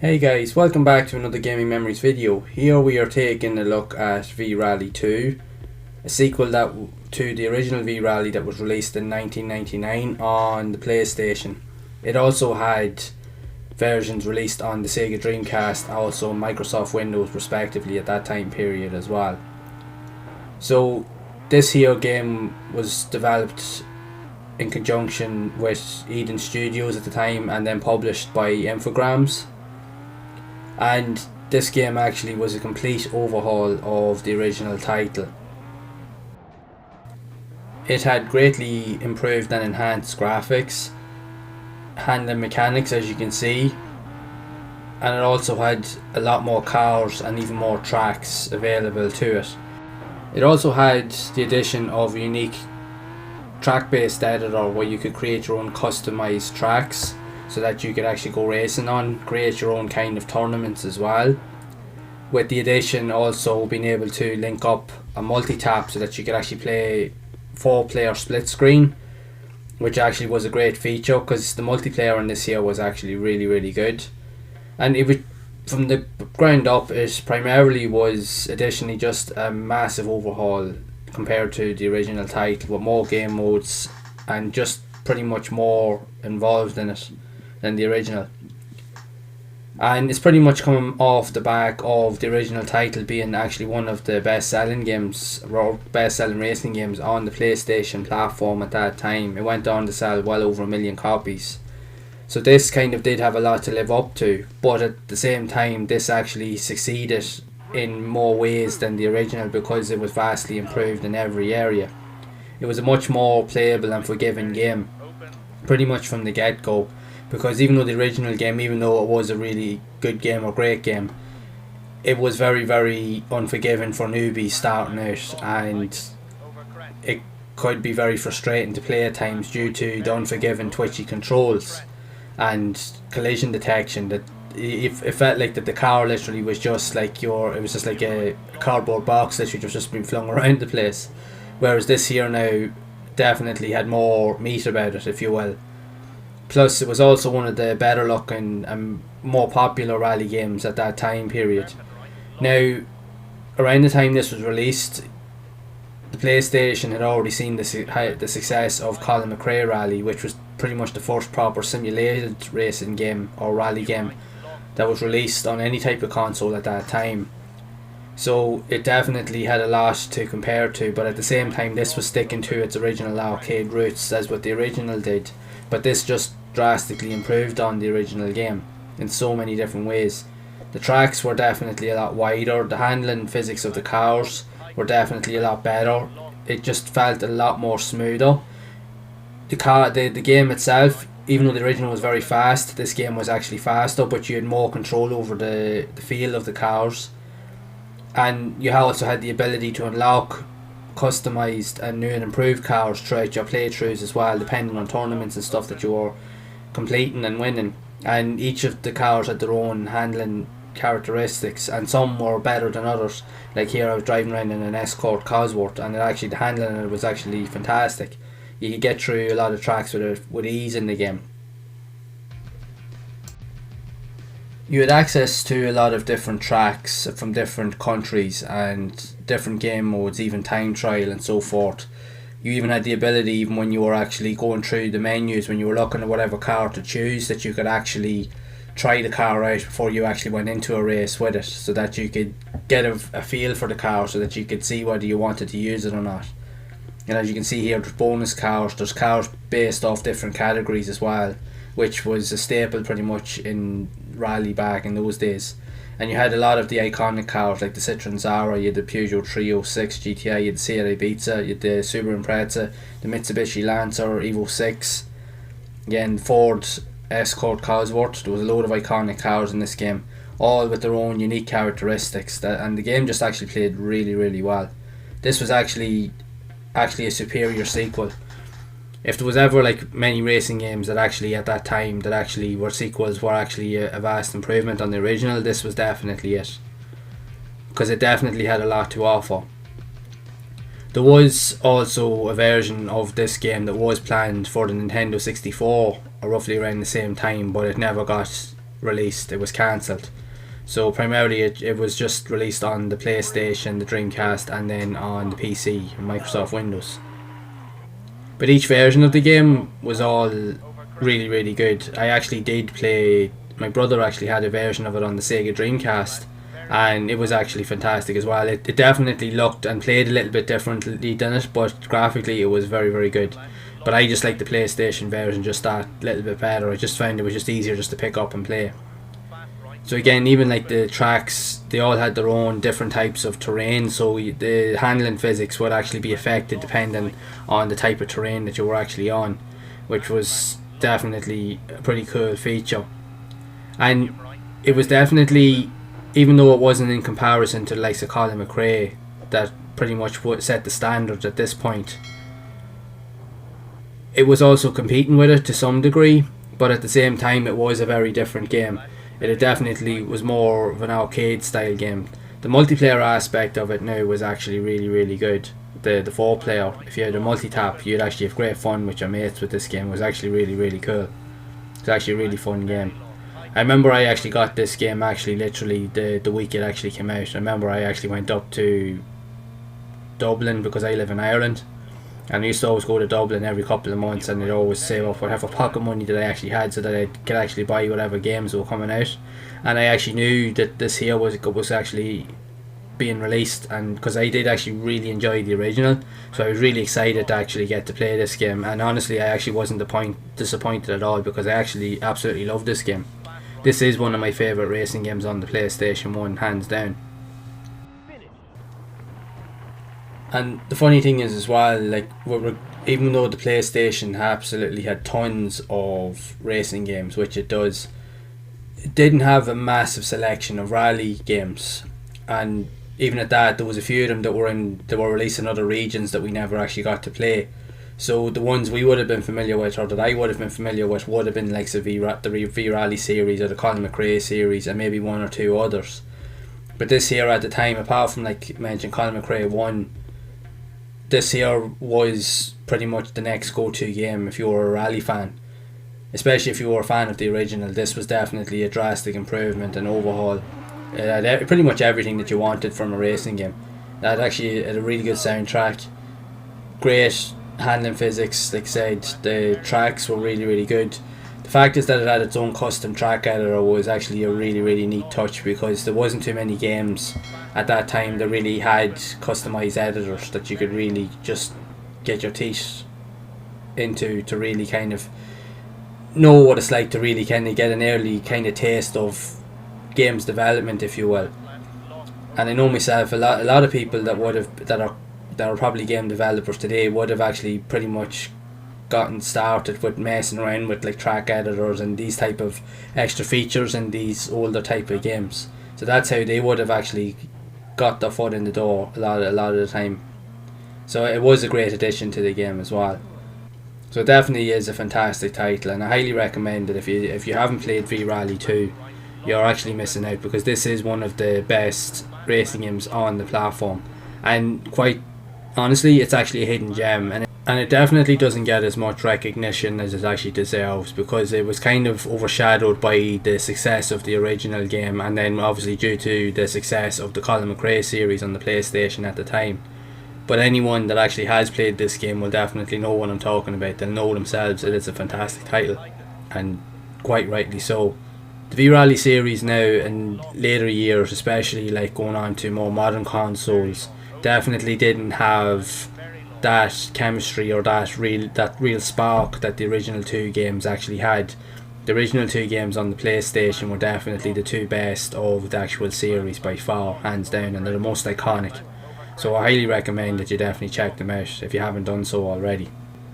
Hey guys, welcome back to another Gaming Memories video. Here we are taking a look at V-Rally 2, a sequel to the original V-Rally that was released in 1999 on the PlayStation. It also had versions released on the Sega Dreamcast, also Microsoft Windows respectively at that time period as well. So this here game was developed in conjunction with Eden Studios at the time and then published by Infogrames. And this game actually was a complete overhaul of the original title. It had greatly improved and enhanced graphics, handling mechanics as you can see, and it also had a lot more cars and even more tracks available to it. It also had the addition of a unique track-based editor where you could create your own customized tracks, so that you could actually go racing on, create your own kind of tournaments as well. With the addition also being able to link up a multi-tap so that you could actually play 4-player split screen, which actually was a great feature because the multiplayer in this here was actually really good. And it was, from the ground up, it primarily was additionally just a massive overhaul compared to the original title, with more game modes and just pretty much more involved in it than the original. And it's pretty much coming off the back of the original title being actually one of the best selling games, or best selling racing games on the PlayStation platform at that time. It went on to sell well over 1 million copies. So this kind of did have a lot to live up to, but at the same time this actually succeeded in more ways than the original because it was vastly improved in every area. It was a much more playable and forgiving game pretty much from the get-go, because even though the original game, even though it was a really good game or great game, it was very unforgiving for newbies starting out, and it could be very frustrating to play at times due to the unforgiving twitchy controls and collision detection. That it felt like that the car literally was just like it was just like a cardboard box that should have just been flung around the place, whereas this here now definitely had more meat about it, if you will. Plus, it was also one of the better looking and more popular rally games at that time period. Now, around the time this was released, the PlayStation had already seen the success of Colin McRae Rally, which was pretty much the first proper simulated racing game or rally game that was released on any type of console at that time. So it definitely had a lot to compare to, but at the same time this was sticking to its original arcade roots as what the original did, but this just drastically improved on the original game in so many different ways. The tracks were definitely a lot wider, the handling physics of the cars were definitely a lot better, it just felt a lot more smoother. The game itself, even though the original was very fast, this game was actually faster, but you had more control over the feel of the cars. And you also had the ability to unlock customized and new and improved cars throughout your playthroughs as well, depending on tournaments and stuff that you were completing and winning. And each of the cars had their own handling characteristics, and some were better than others. Like here I was driving around in an Escort Cosworth, and the handling in it was actually fantastic. You could get through a lot of tracks with ease in the game. You had access to a lot of different tracks from different countries and different game modes, even time trial and so forth. You even had the ability, even when you were actually going through the menus, when you were looking at whatever car to choose, that you could actually try the car out before you actually went into a race with it, so that you could get a feel for the car, so that you could see whether you wanted to use it or not. And as you can see here, there's bonus cars, there's cars based off different categories as well, which was a staple pretty much in rally back in those days. And you had a lot of the iconic cars like the Citroen Zara, you had the Peugeot 306 GTI, you had the Seat Ibiza, you had the Subaru Impreza, the Mitsubishi Lancer Evo 6, again Ford Escort Cosworth. There was a load of iconic cars in this game, all with their own unique characteristics, and the game just actually played really well. This was actually a superior sequel. If there was ever like many racing games that actually at that time that actually were sequels, were actually a vast improvement on the original, this was definitely it, because it definitely had a lot to offer. There was also a version of this game that was planned for the Nintendo 64 roughly around the same time, but it never got released. It was cancelled. So primarily it was just released on the PlayStation, the Dreamcast, and then on the PC, Microsoft Windows. But each version of the game was all really, really good. I actually did play, my brother actually had a version of it on the Sega Dreamcast, and it was actually fantastic as well. It definitely looked and played a little bit differently than it, but graphically it was very, very good. But I just liked the PlayStation version just that little bit better. I just found it was just easier just to pick up and play. So again, even like the tracks, they all had their own different types of terrain, so the handling physics would actually be affected depending on the type of terrain that you were actually on, which was definitely a pretty cool feature. And it was definitely, even though it wasn't in comparison to the likes of Colin McRae, that pretty much would set the standard at this point, it was also competing with it to some degree, but at the same time it was a very different game. It definitely was more of an arcade style game. The multiplayer aspect of it now was actually really, really good. The 4-player, if you had a multi-tap, you'd actually have great fun with your mates with this game. It was actually really, really cool. It's actually a really fun game. I remember I actually got this game actually literally the week it actually came out. I remember I actually went up to Dublin because I live in Ireland, and I used to always go to Dublin every couple of months, and I'd always save up whatever pocket money that I actually had so that I could actually buy whatever games were coming out. And I actually knew that this here was actually being released, and because I did actually really enjoy the original, so I was really excited to actually get to play this game. And honestly, I actually wasn't disappointed at all, because I actually absolutely love this game. This is one of my favourite racing games on the PlayStation 1, hands down. And the funny thing is as well, like, even though the PlayStation absolutely had tons of racing games, which it does, it didn't have a massive selection of rally games. And even at that, there was a few of them that were released in other regions that we never actually got to play. So the ones we would have been familiar with, or that I would have been familiar with, would have been like the V-Rally series or the Colin McRae series, and maybe one or two others. But this here at the time, apart from like mentioned Colin McRae 1, this here was pretty much the next go-to game if you were a rally fan. Especially if you were a fan of the original, this was definitely a drastic improvement and overhaul. It had pretty much everything that you wanted from a racing game. It had actually a really good soundtrack, great handling physics, like I said, the tracks were really, really good. The fact is that it had its own custom track editor was actually a really, really neat touch, because there wasn't too many games at that time that really had customized editors that you could really just get your teeth into to really kind of know what it's like to really kind of get an early kind of taste of games development, if you will. And I know myself, a lot of people that are probably game developers today would have actually pretty much gotten started with messing around with like track editors and these type of extra features in these older type of games. So that's how they would have actually got their foot in the door a lot of the time. So it was a great addition to the game as well. So it definitely is a fantastic title, and I highly recommend it. If you haven't played V-Rally 2, you're actually missing out, because this is one of the best racing games on the platform, and quite honestly, it's actually a hidden gem, and it definitely doesn't get as much recognition as it actually deserves, because it was kind of overshadowed by the success of the original game, and then obviously due to the success of the Colin McRae series on the PlayStation at the time. But anyone that actually has played this game will definitely know what I'm talking about. They'll know themselves that it's a fantastic title, and quite rightly so. The V-Rally series now, in later years, especially like going on to more modern consoles, definitely didn't have that chemistry or that real spark that the original two games actually had. The original two games on the PlayStation were definitely the two best of the actual series by far, hands down, and they're the most iconic. So I highly recommend that you definitely check them out if you haven't done so already.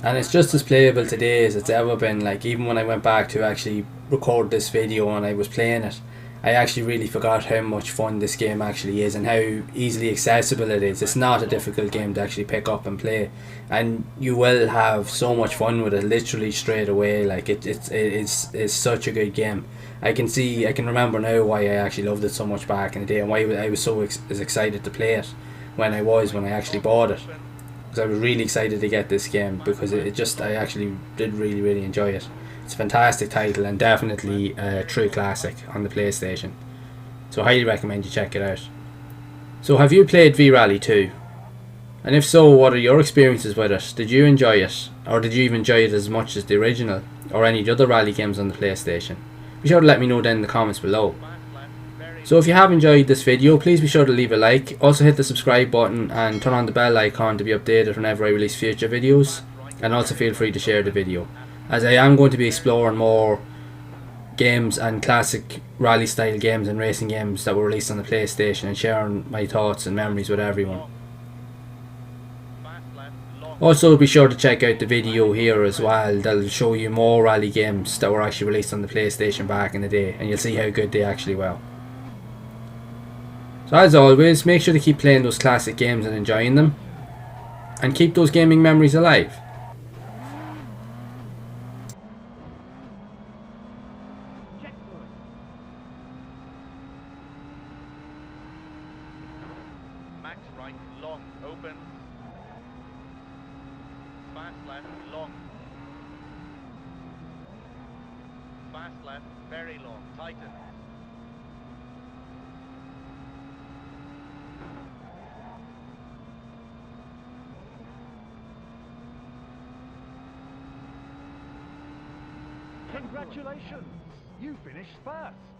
And it's just as playable today as it's ever been. Like, even when I went back to actually record this video and I was playing it, I actually really forgot how much fun this game actually is and how easily accessible it is. It's not a difficult game to actually pick up and play, and you will have so much fun with it literally straight away. Like, it's such a good game. I can remember now why I actually loved it so much back in the day, and why I was so excited to play it when I actually bought it, because I was really excited to get this game, because I actually did really, really enjoy it. It's a fantastic title and definitely a true classic on the PlayStation. So I highly recommend you check it out. So have you played V-Rally 2? And if so, what are your experiences with it? Did you enjoy it? Or did you even enjoy it as much as the original? Or any of the other rally games on the PlayStation? Be sure to let me know down in the comments below. So if you have enjoyed this video, please be sure to leave a like. Also hit the subscribe button and turn on the bell icon to be updated whenever I release future videos. And also feel free to share the video, as I am going to be exploring more games and classic rally style games and racing games that were released on the PlayStation and sharing my thoughts and memories with everyone. Also be sure to check out the video here as well. That'll show you more rally games that were actually released on the PlayStation back in the day, and you'll see how good they actually were. So as always, make sure to keep playing those classic games and enjoying them, and keep those gaming memories alive. Max right, long, open. Fast left, long. Fast left, very long, tighten. Congratulations! You finished first!